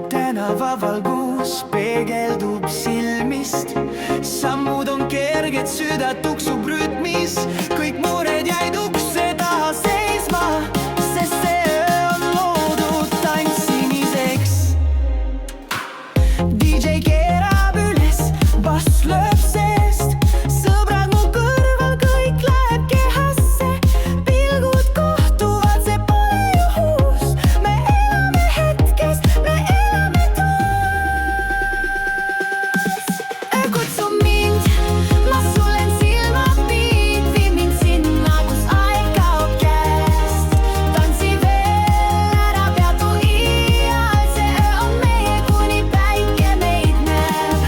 tänavavalgus peegeldub silmist, sammud on kerged, süda tuksub rütmis, kõik mured jäid ukse taha seisma, sest see öö on loodud tantsimiseks. DJ keerab üles, bass lööb seest, sõbrad mu kõrval, kõik läheb kehasse, pilgud kohtuvad, see pole juhus, me elame hetkes, me elame koos. Kutsu mind, ma sulen silmad piid, viib mind sinna, kus aeg kaob käest. Tantsi veel, ära peatu iial, see öö on meie, kuni päike meid näeb.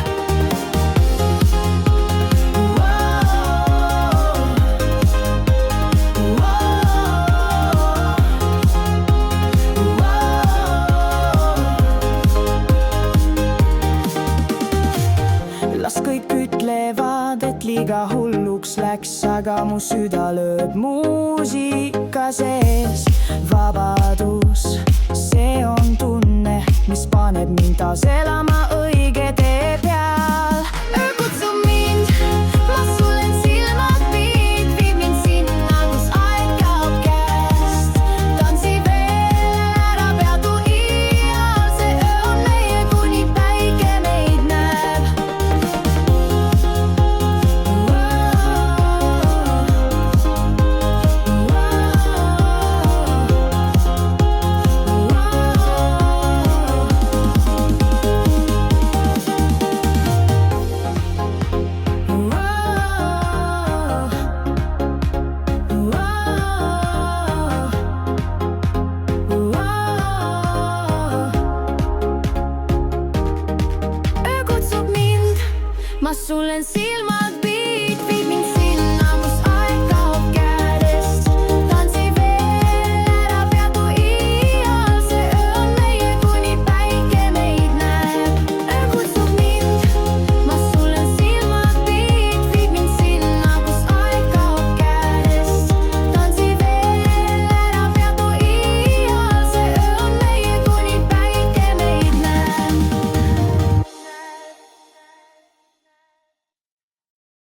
Las kõik ütlevad, et liiga hulluks läks, aga mu süda lööb muusika sees. Vabadus, see on tunne, mis paneb mind taas elama õige tee peal. Kutsu mind, ma sulen silmad piid, viib mind sinna, kus aeg kaob käest. Tantsi veel, ära peatu iial, see öö on meie, kuni päike meid näeb. Kutsub mind, ma sulen silmad.